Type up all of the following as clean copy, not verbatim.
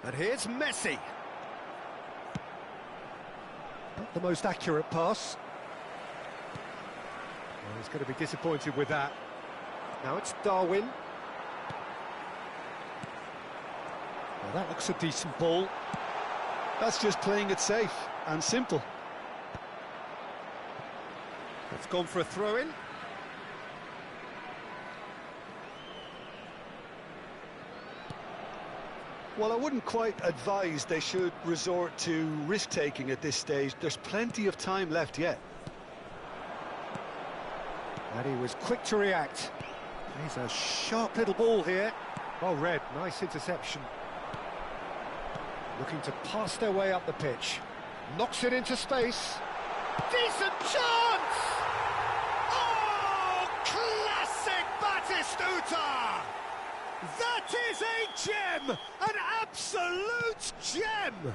And here's Messi. Not the most accurate pass. Well, he's going to be disappointed with that. Now it's Darwin. Well, that looks a decent ball. That's just playing it safe and simple. It's gone for a throw-in. Well, I wouldn't quite advise they should resort to risk-taking at this stage. There's plenty of time left yet. And he was quick to react. He's a sharp little ball here. Well read, nice interception. Looking to pass their way up the pitch. Knocks it into space. Decent chance! Oh, classic Batistuta! That is a gem! An absolute gem!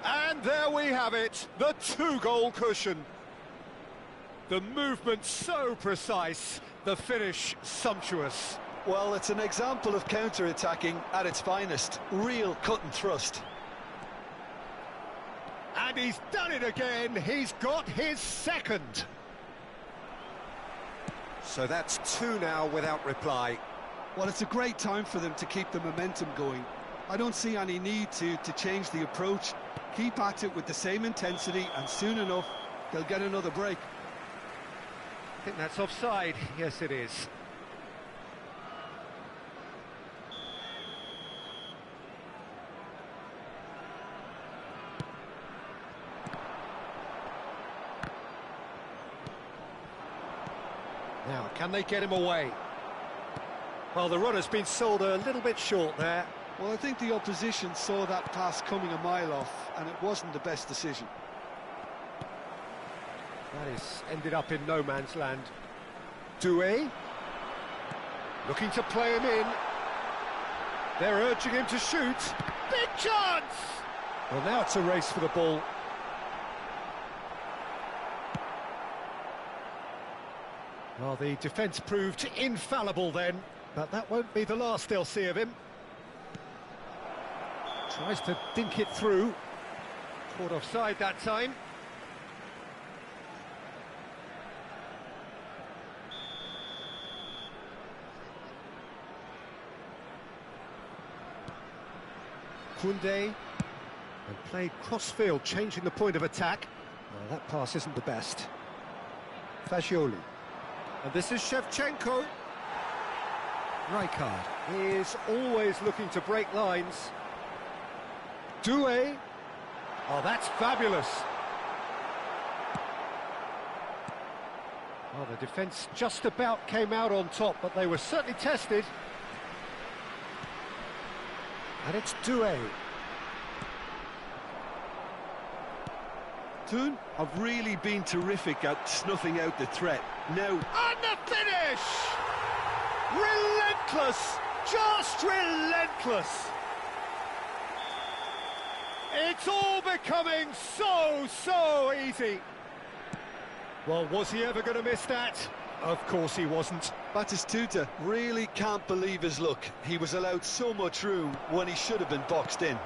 And there we have it, the two-goal cushion. The movement so precise, the finish sumptuous. Well, it's an example of counter-attacking at its finest. Real cut and thrust. And he's done it again, he's got his second. So that's two now without reply. Well, it's a great time for them to keep the momentum going. I don't see any need to change the approach. Keep at it with the same intensity, and soon enough, they'll get another break. I think that's offside. Yes, it is. Now, can they get him away? Well, the runner's been sold a little bit short there. Well, I think the opposition saw that pass coming a mile off, and it wasn't the best decision. That is ended up in no man's land. Doué. Looking to play him in. They're urging him to shoot. Big chance! Well, now it's a race for the ball. Well, the defence proved infallible then, but that won't be the last they'll see of him. Tries to dink it through. Caught offside that time. Koundé, and played cross-field, changing the point of attack. Well, that pass isn't the best. Fagioli. And this is Shevchenko. Rijkaard is always looking to break lines. Doué. Oh, that's fabulous. Well, the defence just about came out on top, but they were certainly tested. And it's Doué. Toon have really been terrific at snuffing out the threat. Now... And the finish! Relentless! Just relentless! It's all becoming so easy. Well, was he ever going to miss that? Of course he wasn't. Batistuta really can't believe his luck. He was allowed so much room when he should have been boxed in.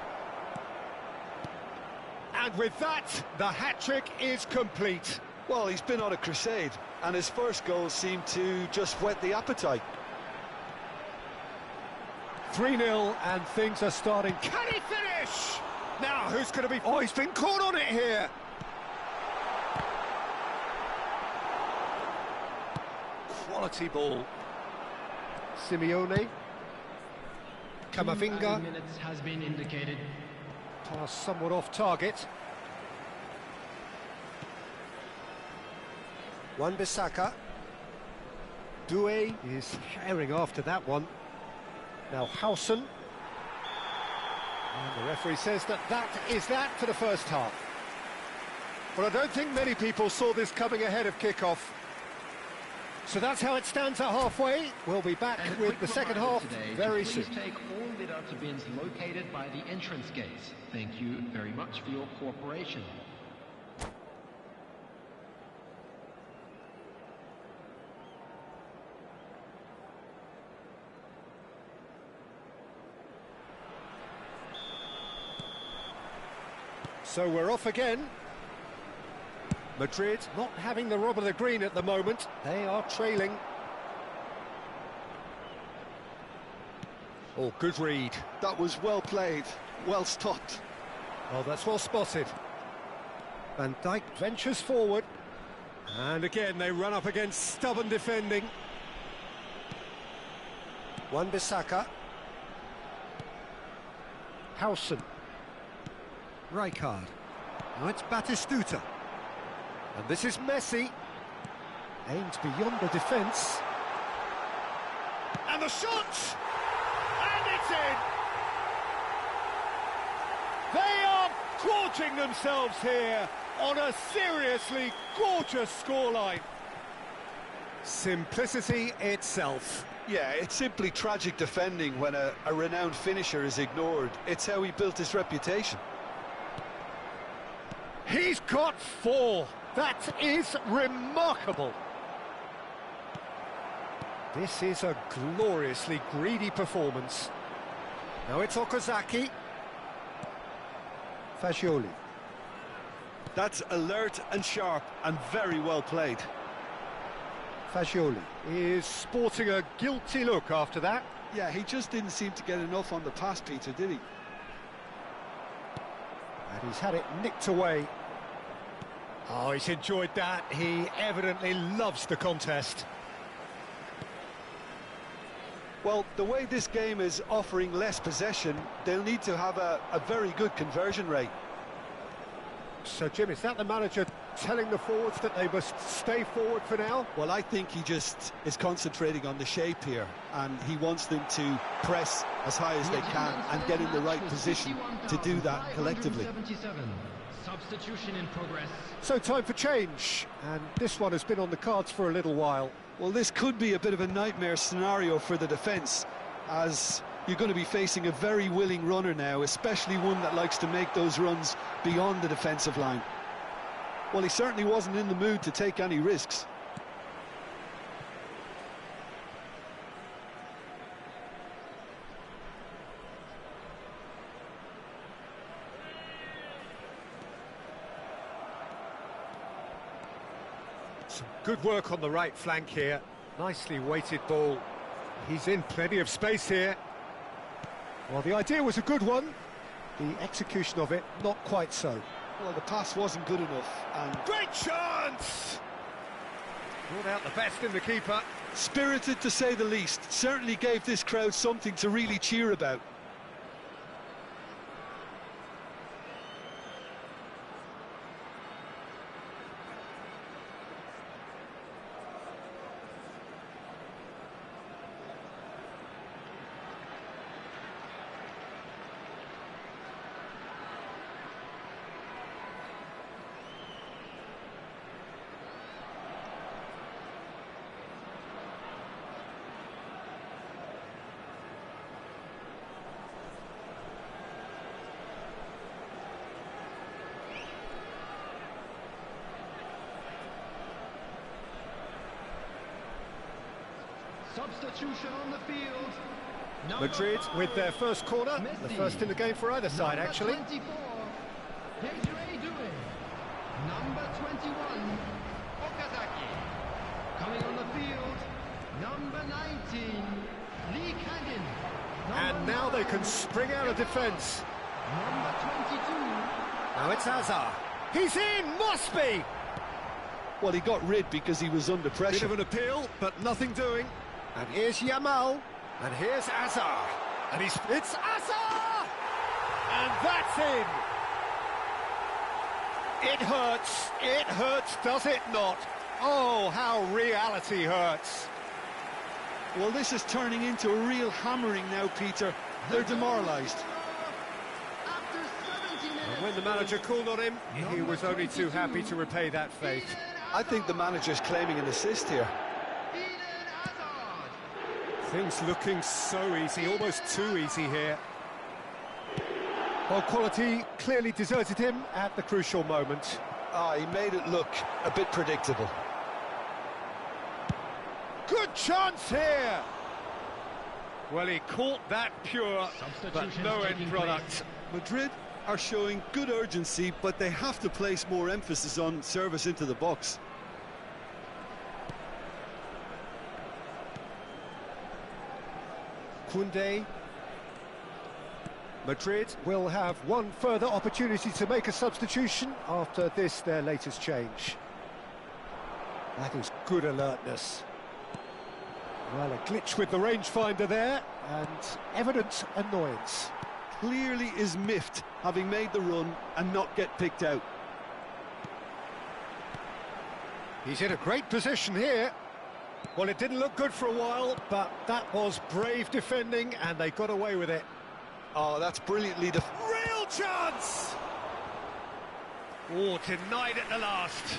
And with that, the hat-trick is complete. Well, he's been on a crusade, and his first goal seemed to just whet the appetite. 3-0, and things are starting. Can he finish? Now, who's going to be... Oh, he's been caught on it here. Quality ball. Simeone. Camavinga. Minutes has been indicated. Pass somewhat off target. Wan-Bissaka. Doué is herring after that one. Now Howson. And the referee says that is that for the first half. Well, I don't think many people saw this coming ahead of kickoff. So that's how it stands at halfway. We'll be back with the second half very soon. Please take all Vidata bins located by the entrance gates. Thank you very much for your cooperation. So we're off again. Madrid not having the rub of the green at the moment. They are trailing. Oh, good read. That was well played, well stopped. Oh, that's well spotted. Van Dijk ventures forward. And again, they run up against stubborn defending. Wan-Bissaka. Howson. Rijkaard. Now it's Batistuta. And this is Messi. Aims beyond the defence. And the shot! And it's in! They are gorging themselves here on a seriously gorgeous scoreline. Simplicity itself. Yeah, it's simply tragic defending when a renowned finisher is ignored. It's how he built his reputation. He's got 4. That is remarkable. This is a gloriously greedy performance. Now it's Okazaki. Fagioli. That's alert and sharp and very well played. Fagioli Is sporting a guilty look after that. Yeah, he just didn't seem to get enough on the pass, Peter, did he? and he's had it nicked away. Oh, he's enjoyed that. He evidently loves the contest. Well, the way this game is offering less possession, they'll need to have a very good conversion rate. So, Jim, is that the manager telling the forwards that they must stay forward for now? Well, I think he just is concentrating on the shape here, and he wants them to press as high as they can and get in the right position to do that collectively. Substitution in progress. So, time for change, and this one has been on the cards for a little while. Well, this could be a bit of a nightmare scenario for the defence, as you're going to be facing a very willing runner now, especially one that likes to make those runs beyond the defensive line. Well, he certainly wasn't in the mood to take any risks. Some good work on the right flank here. Nicely weighted ball. He's in plenty of space here. Well, the idea was a good one. The execution of it, not quite so. Well, the pass wasn't good enough, and Great chance! Brought out the best in the keeper. spirited to say the least. Certainly gave this crowd something to really cheer about. Substitution on the field. Madrid with their first corner, the first in the game for either side, actually. 24. Desiree Doué. Number 21. Okazaki. Coming on the field. Number 19. Lee Kangin. And now they can spring out of defence. Number 22. Now it's Hazard. He's in, must be! Well, he got rid because he was under Bit pressure. of an appeal, but nothing doing. And here's Yamal. And here's Hazard. And it's Hazard! And that's in! It hurts, does it not? Oh, how reality hurts. Well, this is turning into a real hammering now, Peter. They're demoralised. After 70 minutes. And when the manager called on him, he was only too happy to repay that faith. I think the manager's claiming an assist here. Eden Hazard. Things looking so easy, almost too easy here. Well, quality clearly deserted him at the crucial moment. He made it look a bit predictable. Good chance here! Well, he caught that pure, but Substitutions no end taking product. Madrid are showing good urgency, but they have to place more emphasis on service into the box. Koundé. Madrid will have one further opportunity to make a substitution after this, their latest change. That is good alertness. Well, a glitch with the rangefinder there, and evident annoyance. Clearly is miffed, having made the run and not get picked out. He's in a great position here. Well, it didn't look good for a while, but that was brave defending, and they got away with it. Oh, that's brilliantly Real chance! Oh, denied at the last.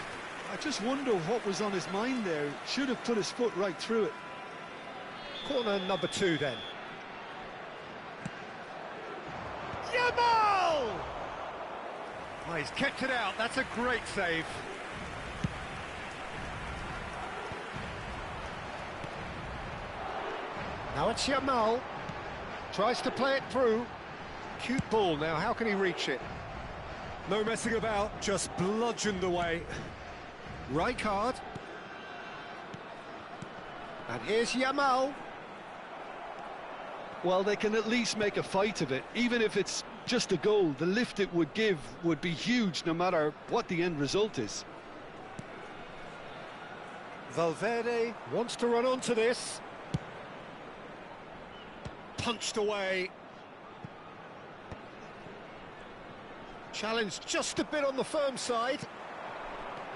I just wonder what was on his mind there. Should have put his foot right through it. Corner number 2 then. Yamal! Oh, he's kept it out. That's a great save. Now it's Yamal. Tries to play it through. Cute ball now, how can he reach it? No messing about, just bludgeoned away. Rijkaard. And here's Yamal. Well, they can at least make a fight of it. Even if it's just a goal, the lift it would give would be huge no matter what the end result is. Valverde wants to run onto this. Punched away. Challenged just a bit on the firm side.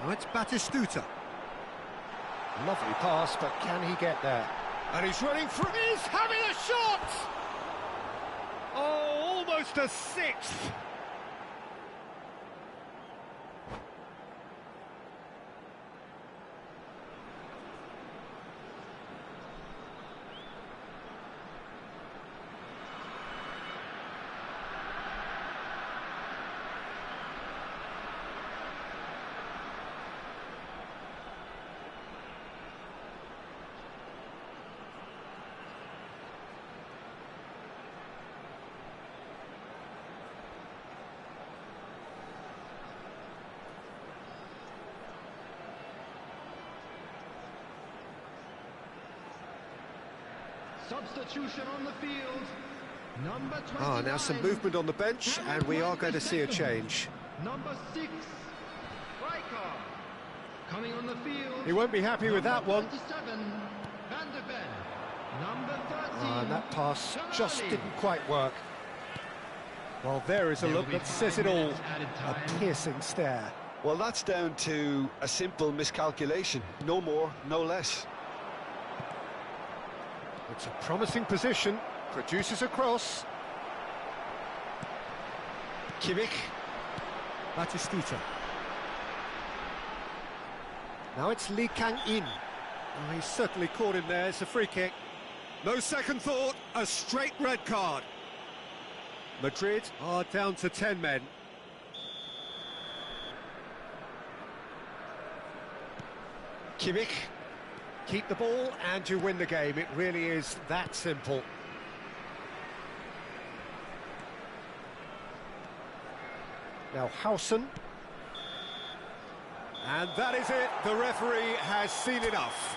Now it's Batistuta. Lovely pass, but can he get there? And he's running through. He's having a shot! Oh, almost a sixth. Substitution on the field. Number 29. Now some movement on the bench, and we are going to see a change. Number 6, Rijkaard. Coming on the field. He won't be happy with that one. 37, Van der Ven. Number 13. And that pass just didn't quite work. Well, there is a look that says it all. A piercing stare. Well, that's down to a simple miscalculation. No more, no less. It's a promising position. Produces a cross. Kimmich. Batistuta. Now it's Lee Kang-in. Oh, he's certainly caught him there. It's a free kick. No second thought, a straight red card. Madrid are down to 10 men. Kimmich. Keep the ball and you win the game. It really is that simple. Now Howson. And that is it. The referee has seen enough.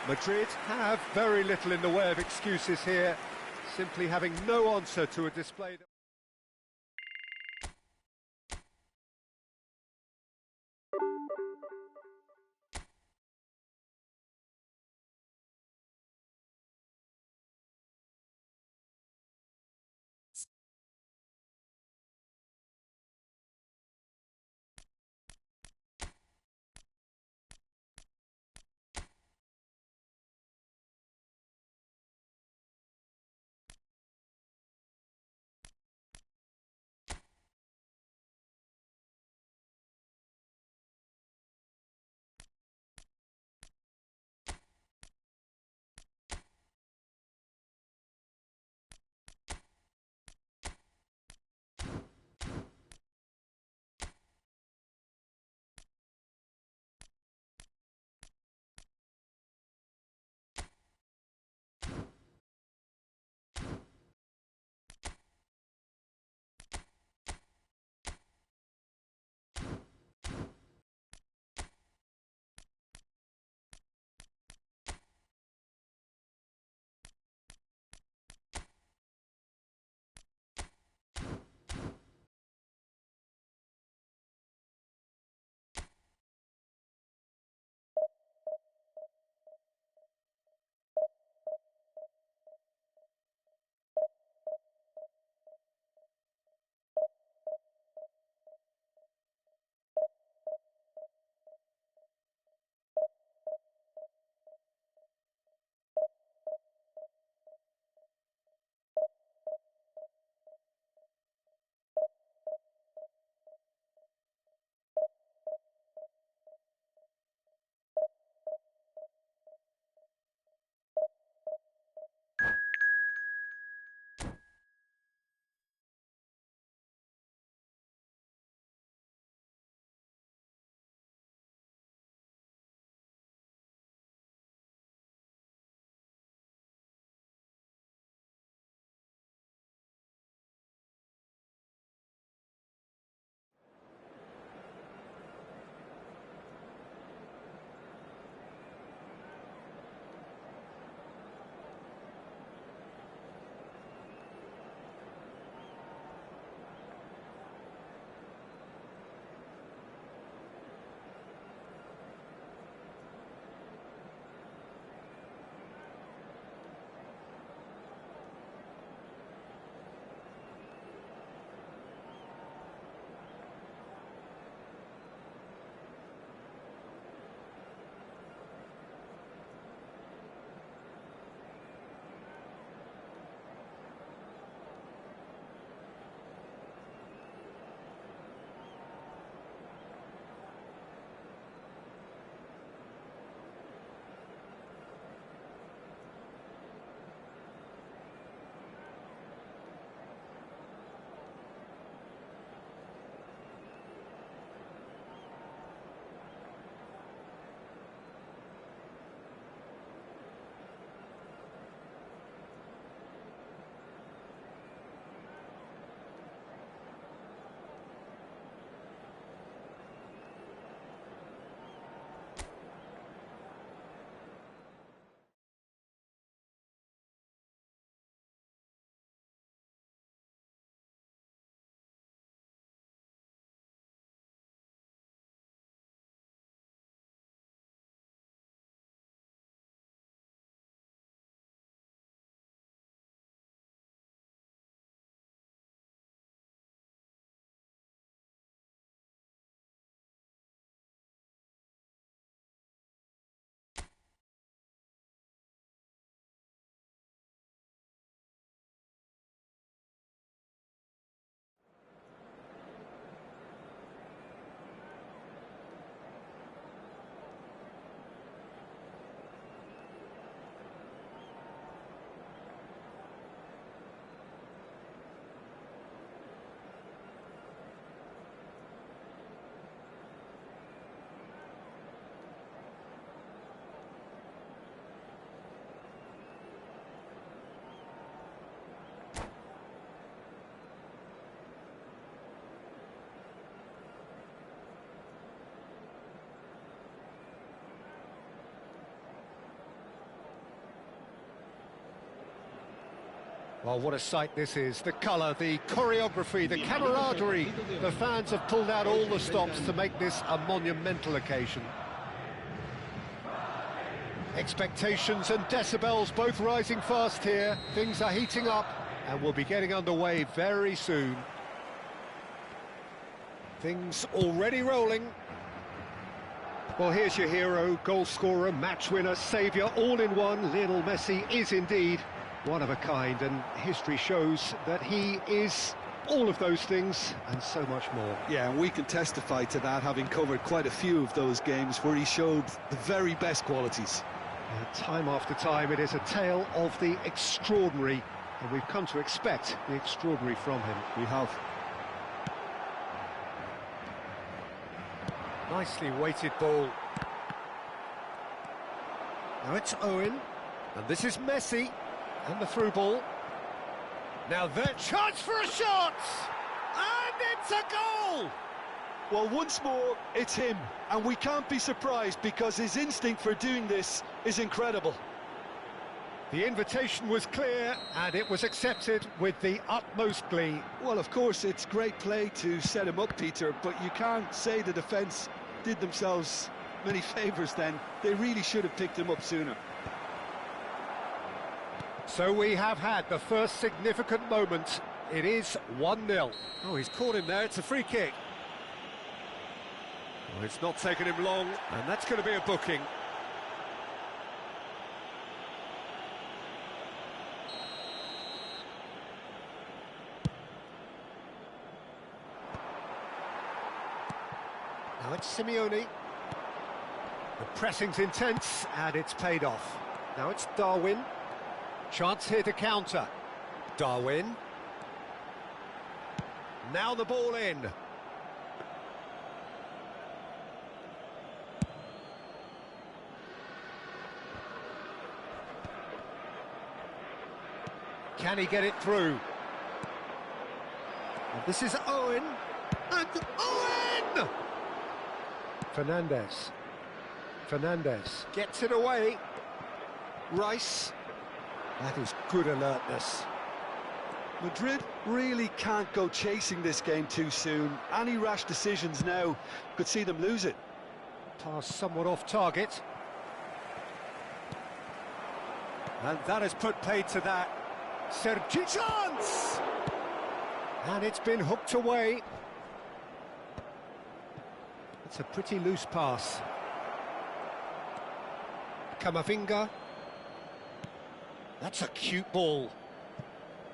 Madrid have very little in the way of excuses here, simply having no answer to a display that Well, what a sight this is. The colour, the choreography, the camaraderie. The fans have pulled out all the stops to make this a monumental occasion. Expectations and decibels both rising fast here. Things are heating up and we'll be getting underway very soon. Things already rolling. Well, here's your hero, goal scorer, match winner, saviour, all in one. Lionel Messi is indeed one of a kind, and history shows that he is all of those things and so much more. Yeah, and we can testify to that, having covered quite a few of those games where he showed the very best qualities. Time after time, it is a tale of the extraordinary, and we've come to expect the extraordinary from him. We have. Nicely weighted ball. Now it's Owen, and this is Messi, and the through ball. Now that chance for a shot, and it's a goal! Well, once more, it's him, and we can't be surprised because his instinct for doing this is incredible. The invitation was clear, and it was accepted with the utmost glee. Well, of course, it's great play to set him up, Peter, but you can't say the defence did themselves many favours then. They really should have picked him up sooner. So we have had the first significant moment. It is 1-0. Oh, he's caught him there, it's a free kick. Well, it's not taken him long, and that's going to be a booking. Now it's Simeone. The pressing's intense, and it's paid off. Now it's Darwin. Chance here to counter. Darwin. Now the ball in. Can he get it through? And this is Owen. And Owen! Fernandez gets it away. Rice. That is good alertness. Madrid really can't go chasing this game too soon. Any rash decisions now could see them lose it. Pass somewhat off target. And that has put paid to that. Sergi chance! And it's been hooked away. It's a pretty loose pass. Camavinga. That's a cute ball.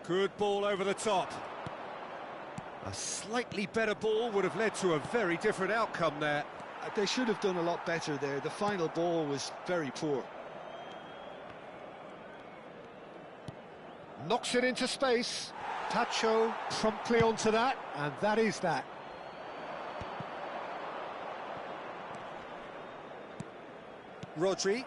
Good ball over the top. A slightly better ball would have led to a very different outcome there. They should have done a lot better there. The final ball was very poor. Knocks it into space. Tacho promptly onto that, and that is that. Rodri.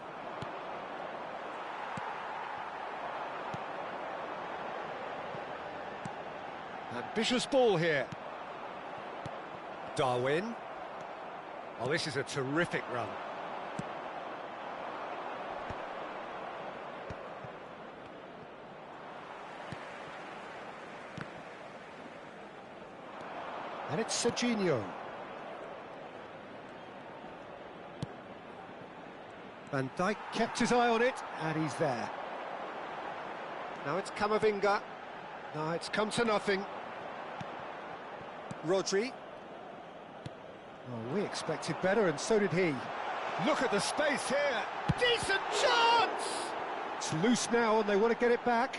Ambitious ball here. Darwin. Oh, this is a terrific run. And it's Serginho. Van Dijk kept his eye on it, and he's there. Now it's Camavinga. No, it's come to nothing. Rodri. Oh, we expected better, and so did he. Look at the space here. Decent chance! It's loose now, and they want to get it back.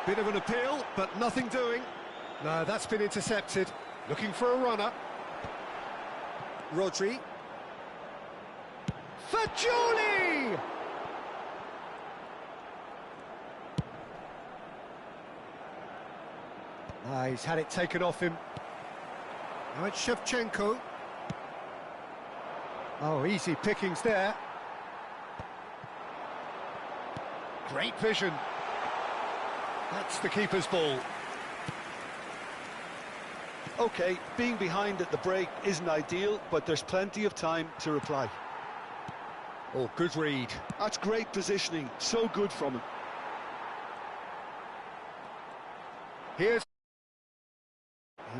Bit of an appeal, but nothing doing. No, that's been intercepted. Looking for a runner. Rodri. Fagioli! He's had it taken off him. Now it's Shevchenko. Oh, easy pickings there. Great vision. That's the keeper's ball. OK, being behind at the break isn't ideal, but there's plenty of time to reply. Oh, good read. That's great positioning, so good from him. Here's...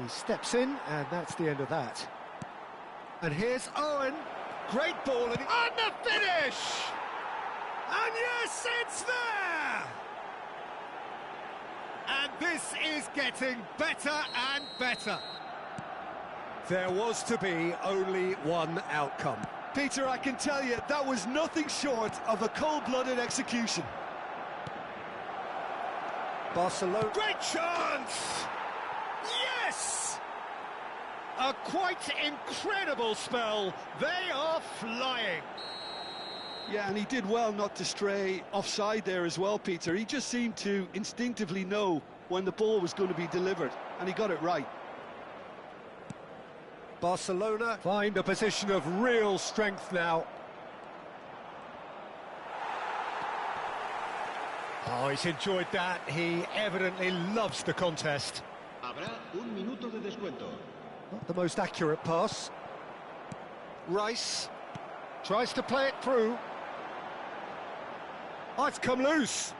He steps in, and that's the end of that. And here's Owen. Great ball, and the finish! And yes, it's there! And this is getting better and better. There was to be only one outcome. Peter, I can tell you, that was nothing short of a cold-blooded execution. Barcelona... Great chance! Yes! A quite incredible spell. They are flying. Yeah, and he did well not to stray offside there as well, Peter. He just seemed to instinctively know when the ball was going to be delivered, and he got it right. Barcelona find a position of real strength now. Oh, he's enjoyed that. He evidently loves the contest. Habrá un minuto de descuento. Not the most accurate pass. Rice tries to play it through. Oh, it's come loose.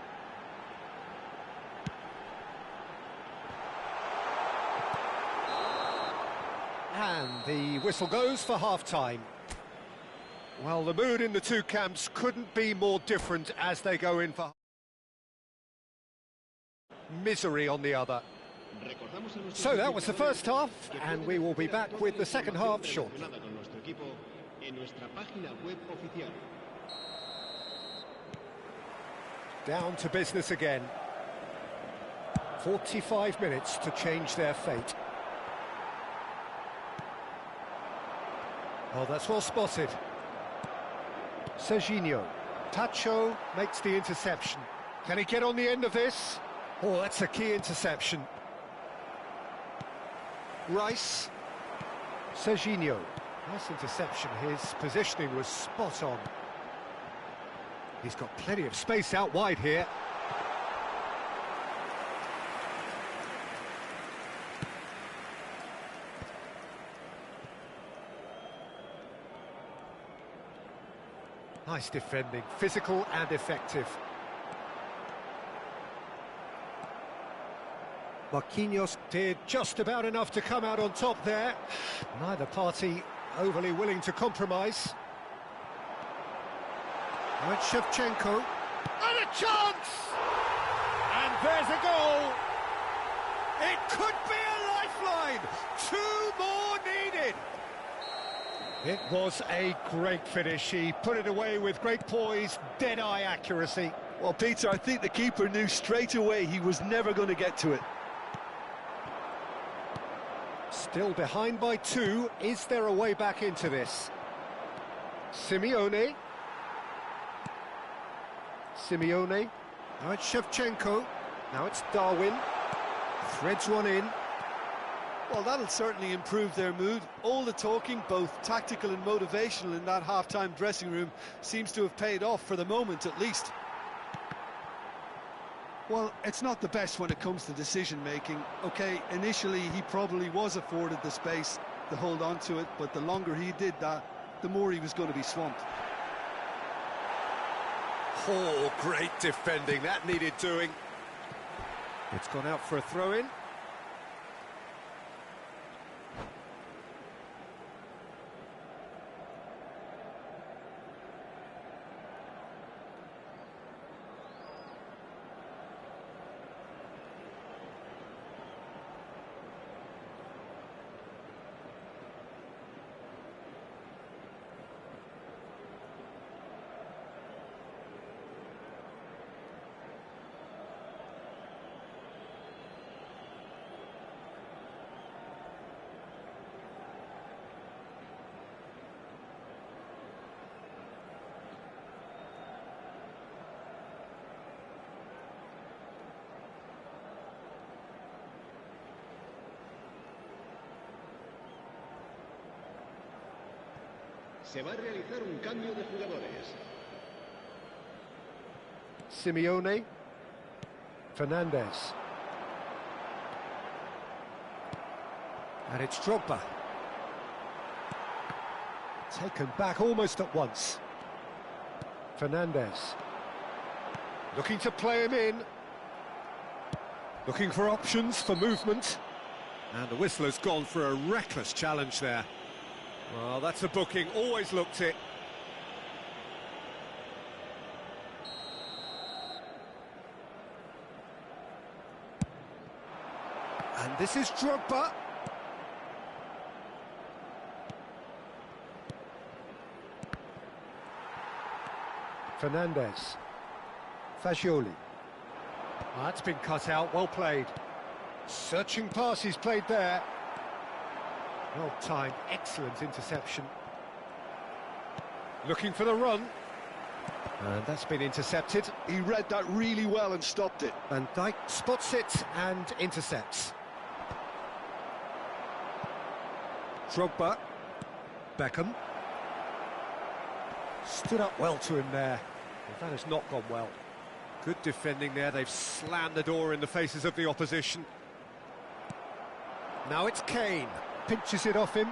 And the whistle goes for half-time. Well, the mood in the two camps couldn't be more different as they go in for misery on the other. So that was the first half, and we will be back with the second half shortly. Down to business again. 45 minutes to change their fate. Oh, that's well spotted. Serginho. Tacho makes the interception. Can he get on the end of this? Oh, that's a key interception. Rice. Serginho. Nice interception. His positioning was spot on. He's got plenty of space out wide here. Nice defending, physical and effective. Marquinhos did just about enough to come out on top there. Neither party overly willing to compromise. Now it's Shevchenko. And a chance! And there's a goal! It could be a lifeline! 2 more needed! It was a great finish. He put it away with great poise, dead-eye accuracy. Well, Peter, I think the keeper knew straight away he was never going to get to it. Still behind by 2. Is there a way back into this? Simeone. Simeone. Now it's Shevchenko. Now it's Darwin. Threads one in. Well, that'll certainly improve their mood. All the talking, both tactical and motivational, in that half-time dressing room seems to have paid off for the moment, at least. Well, it's not the best when it comes to decision-making. OK, initially he probably was afforded the space to hold on to it, but the longer he did that, the more he was going to be swamped. Oh, great defending. That needed doing. It's gone out for a throw-in. Se va a realizar un cambio de jugadores. Simeone. Fernandez. And it's Drogba. Taken back almost at once. Fernandez. Looking to play him in. Looking for options for movement. And the whistler's gone for a reckless challenge there. Well, that's a booking, always looked it. And this is Drogba. Fernandez. Fagioli. Oh, that's been cut out, well played. Searching pass he's played there. Well timed, excellent interception. Looking for the run. And that's been intercepted. He read that really well and stopped it. Van Dijk spots it and intercepts. Drogba. Beckham. Stood up well to him there. But that has not gone well. Good defending there, they've slammed the door in the faces of the opposition. Now it's Kane. Pinches it off him.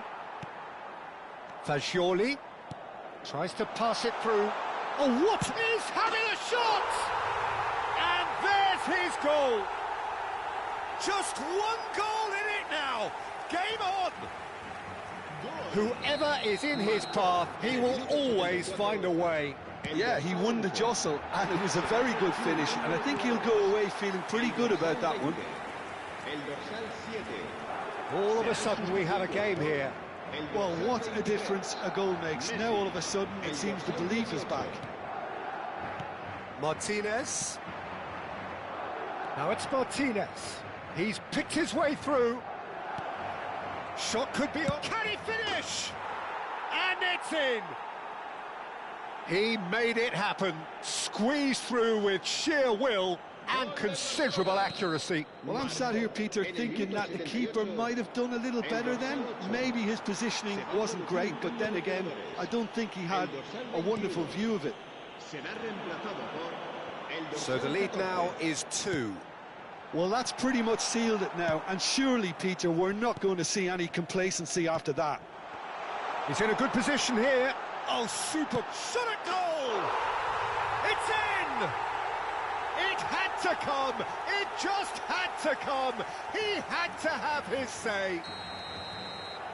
Fagioli. Tries to pass it through. Oh, what? He's having a shot! And there's his goal! Just one goal in it now! Game on! Whoever is in his path, he will always find a way. Yeah, he won the jostle, and it was a very good finish, and I think he'll go away feeling pretty good about that one. All of a sudden we have a game here. Well, what a difference a goal makes. Now all of a sudden it seems the belief is back. Martinez. Now it's Martinez. He's picked his way through. Shot could be on. Can he finish? And it's in! He made it happen. Squeezed through with sheer will and considerable accuracy. Well, I'm sat here, Peter, thinking that the keeper might have done a little better then. Maybe his positioning wasn't great, but then again, I don't think he had a wonderful view of it. So the lead now is 2. Well, that's pretty much sealed it now, and surely, Peter, we're not going to see any complacency after that. He's in a good position here. Oh, super shot at goal! It's in! It had to come! It just had to come! He had to have his say!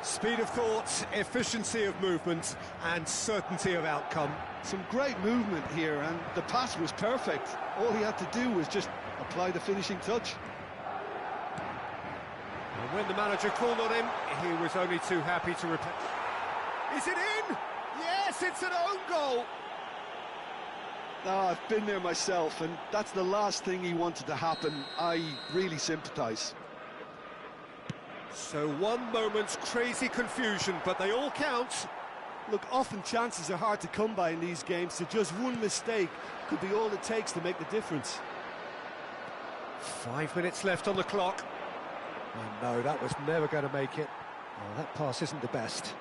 Speed of thought, efficiency of movement, and certainty of outcome. Some great movement here, and the pass was perfect. All he had to do was just apply the finishing touch. And when the manager called on him, he was only too happy to repeat. Is it in? Yes, it's an own goal! I've been there myself, and that's the last thing he wanted to happen. I really sympathise. So one moment's crazy confusion, but they all count. Look, often chances are hard to come by in these games, so just one mistake could be all it takes to make the difference. 5 minutes left on the clock. Oh no, that was never going to make it. Oh, that pass isn't the best.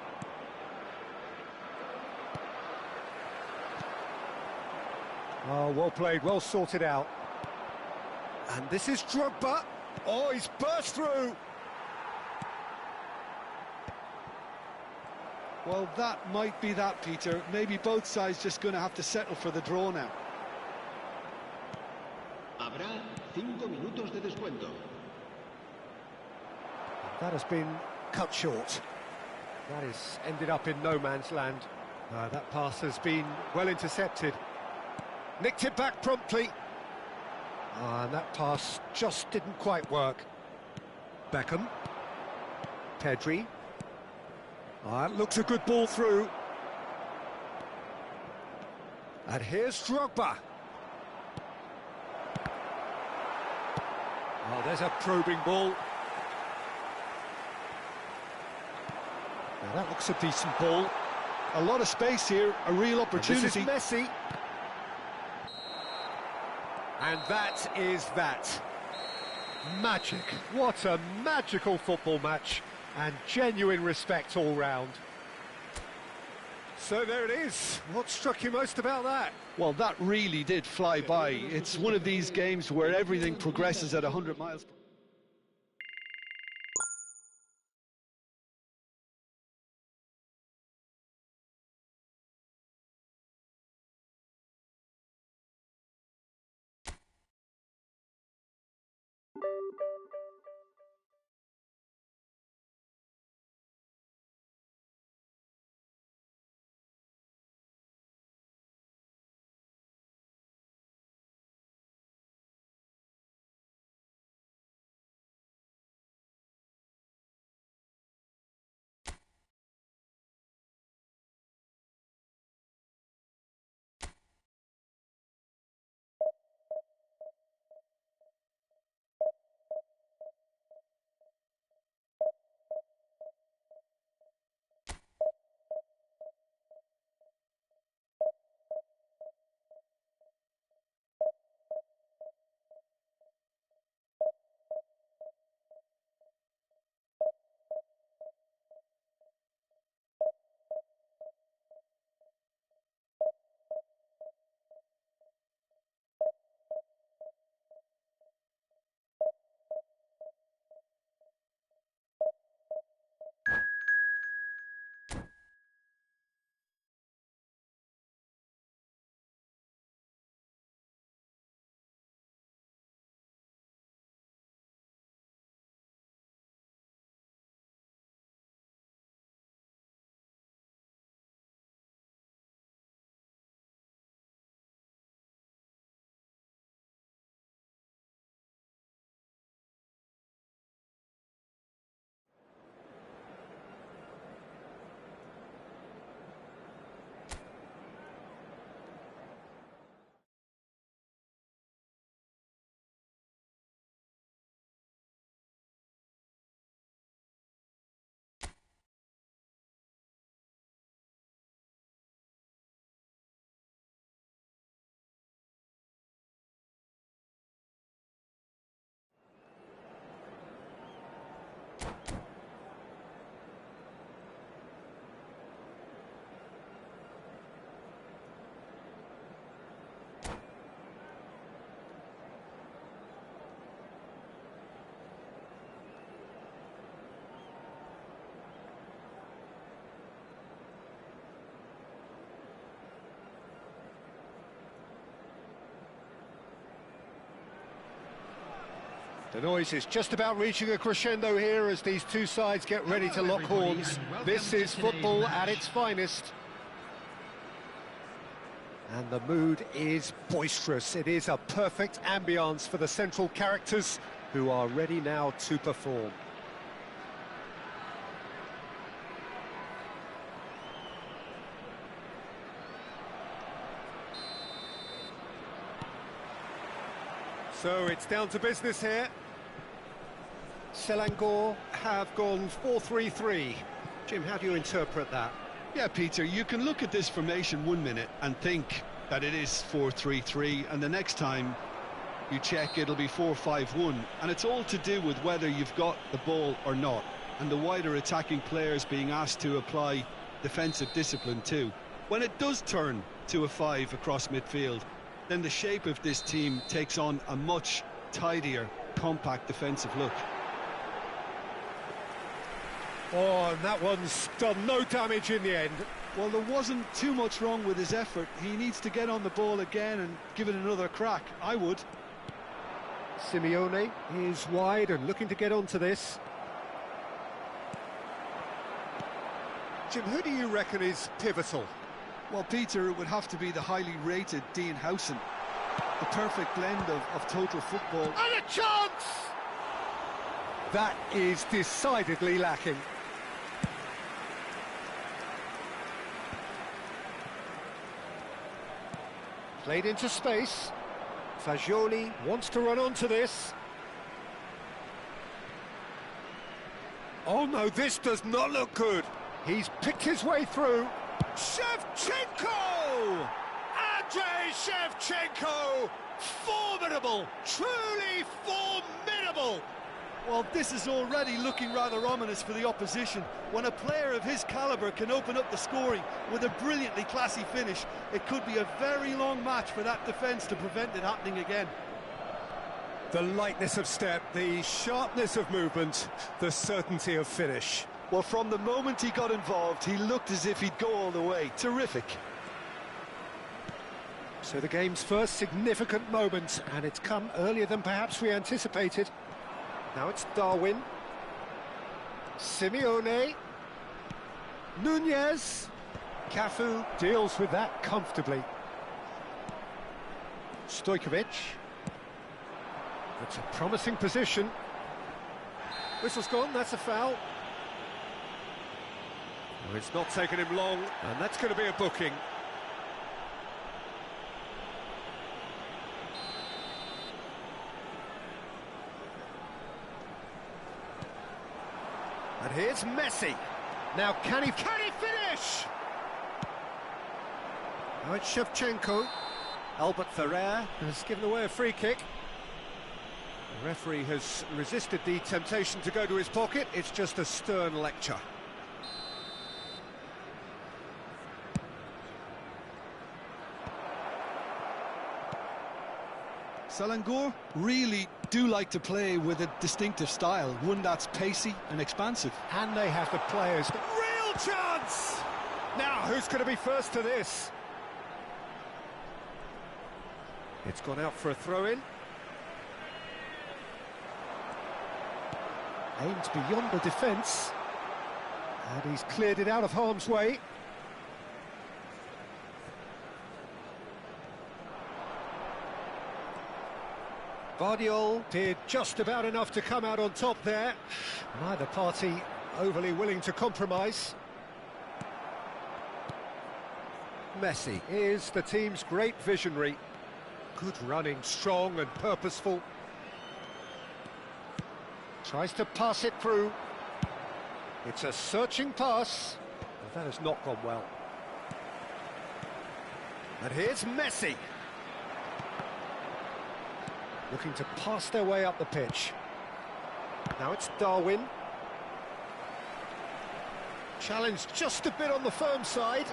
Oh, well played, well sorted out. And this is Drogba. Oh, he's burst through. Well, that might be that, Peter. Maybe both sides just going to have to settle for the draw now. Habrá 5 minutos de descuento. That has been cut short. That has ended up in no man's land. That pass has been well intercepted. Nicked it back promptly. And that pass just didn't quite work. Beckham. Pedri. That looks a good ball through. And here's Drogba. Oh, there's a probing ball. Now that looks a decent ball. A lot of space here, a real opportunity. And this is Messi. And that is that. Magic. What a magical football match. And genuine respect all round. So there it is. What struck you most about that? Well, that really did fly by. It's one of these games where everything progresses at 100 miles per hour. The noise is just about reaching a crescendo here as these two sides get ready to lock horns. This is football at its finest. And the mood is boisterous. It is a perfect ambience for the central characters who are ready now to perform. So it's down to business here. Selangor have gone 4-3-3. Jim, how do you interpret that? Yeah, Peter, you can look at this formation 1 minute and think that it is 4-3-3, and the next time you check it'll be 4-5-1, and it's all to do with whether you've got the ball or not, and the wider attacking players being asked to apply defensive discipline too. When it does turn to a 5 across midfield, then the shape of this team takes on a much tidier, compact defensive look. Oh, and that one's done no damage in the end. Well, there wasn't too much wrong with his effort. He needs to get on the ball again and give it another crack. I would. Simeone is wide and looking to get onto this. Jim, who do you reckon is pivotal? Well, Peter, it would have to be the highly rated Dean Howson. The perfect blend of total football. And a chance! That is decidedly lacking. Played into space. Fagioli wants to run onto this. Oh no, this does not look good. He's picked his way through. Shevchenko! Andrei Shevchenko! Formidable! Truly formidable! Well, this is already looking rather ominous for the opposition. When a player of his calibre can open up the scoring with a brilliantly classy finish, it could be a very long match for that defence to prevent it happening again. The lightness of step, the sharpness of movement, the certainty of finish. Well, from the moment he got involved, he looked as if he'd go all the way. Terrific. So the game's first significant moment, and it's come earlier than perhaps we anticipated. Now it's Darwin. Simeone. Nunez. Cafu deals with that comfortably. Stojkovic. It's a promising position. Whistle's gone, that's a foul. Oh, it's not taken him long, and that's going to be a booking. And here's Messi. Now can he finish? Now it's Shevchenko. Albert Ferrer has given away a free kick. The referee has resisted the temptation to go to his pocket. It's just a stern lecture. Selangor really do like to play with a distinctive style, one that's pacey and expansive. And they have the players. Real chance! Now, who's going to be first to this? It's gone out for a throw-in. Aimed beyond the defence. And he's cleared it out of harm's way. Vardiol did just about enough to come out on top there. Neither party overly willing to compromise. Messi is the team's great visionary. Good running, strong and purposeful. Tries to pass it through. It's a searching pass. But that has not gone well. And here's Messi. Looking to pass their way up the pitch. Now it's Darwin. Challenged just a bit on the firm side.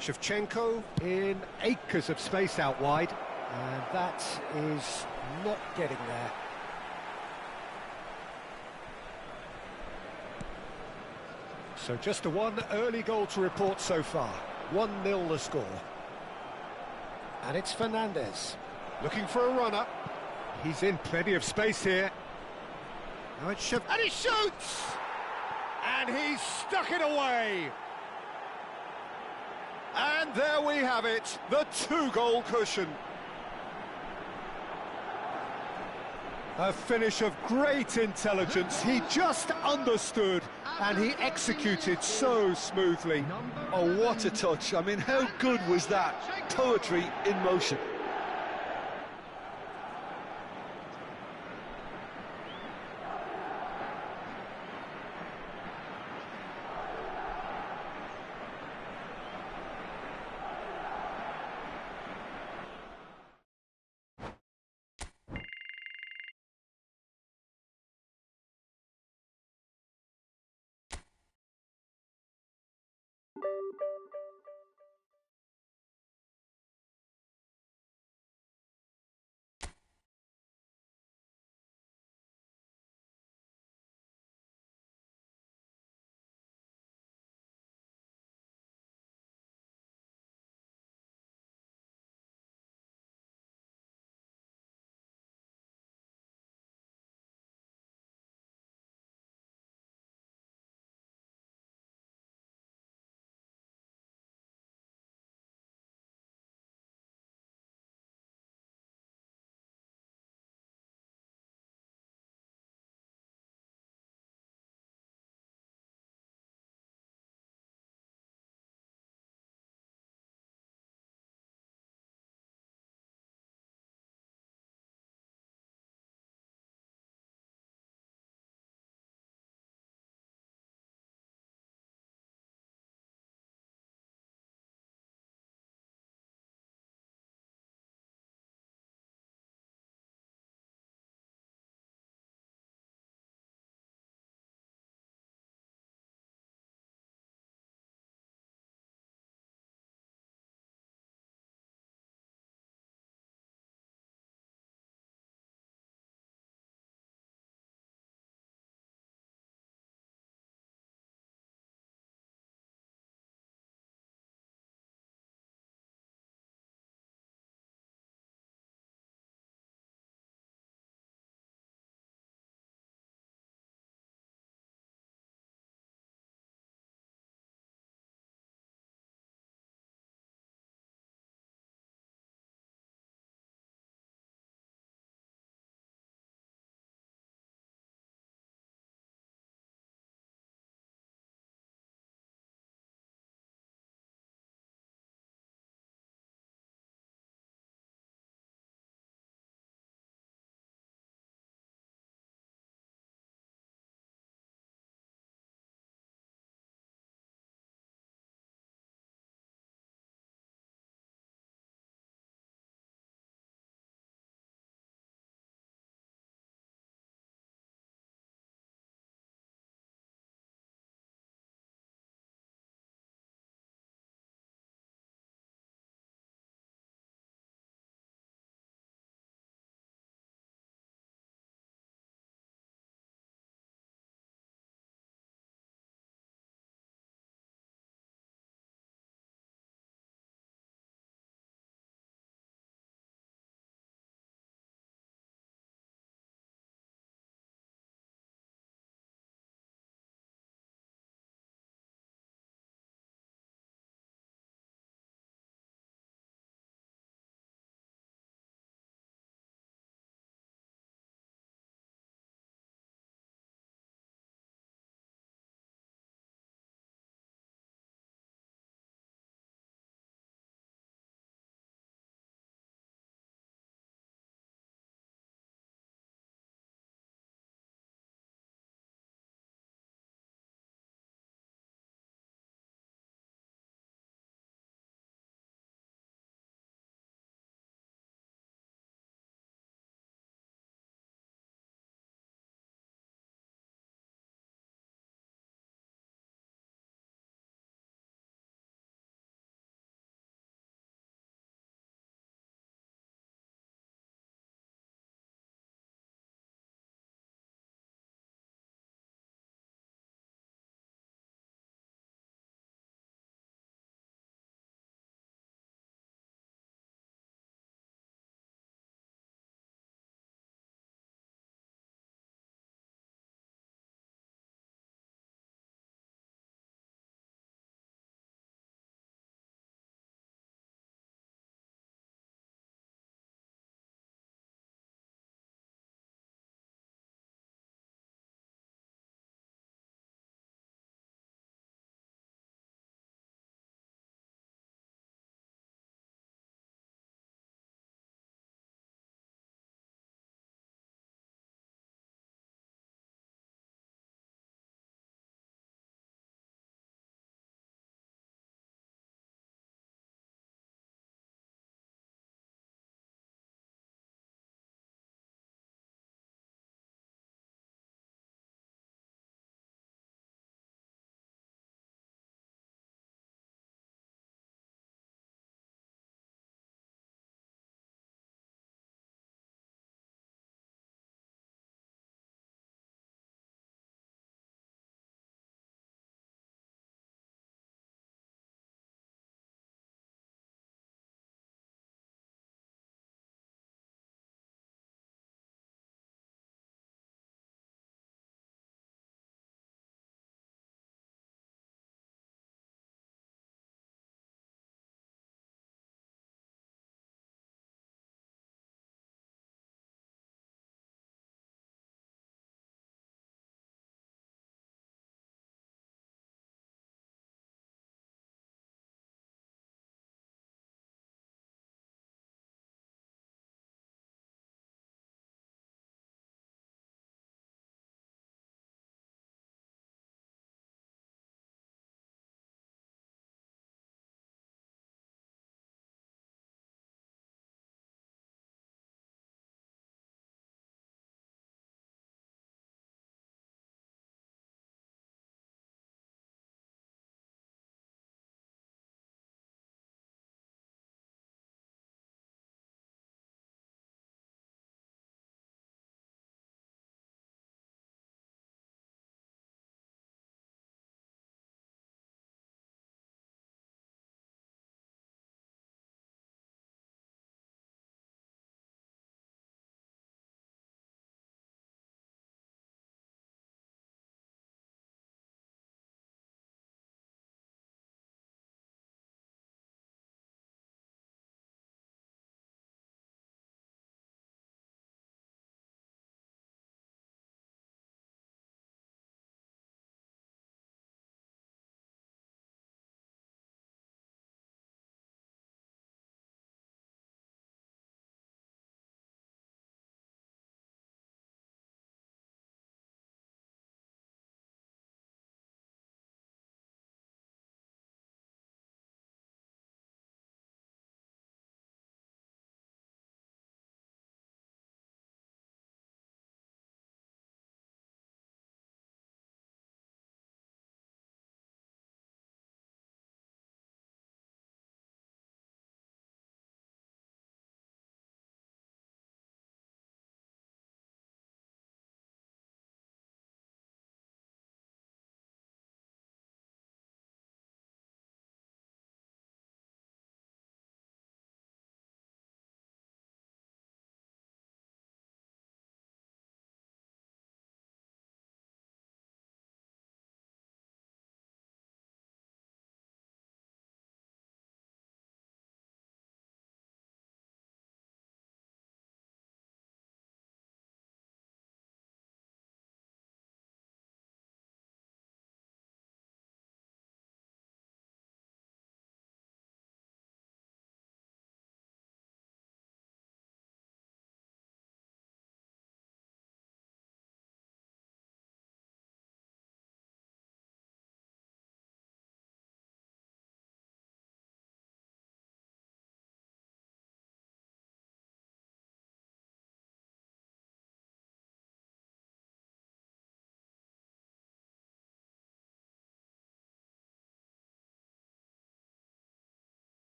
Shevchenko in acres of space out wide. And that is not getting there. So just the one early goal to report so far. 1-0 the score. And it's Fernandez. Looking for a runner. He's in plenty of space here. Now it's and he shoots! And he's stuck it away. And there we have it, the 2-goal cushion. A finish of great intelligence. He just understood and he executed so smoothly. Oh, what a touch. I mean, how good was that? Poetry in motion.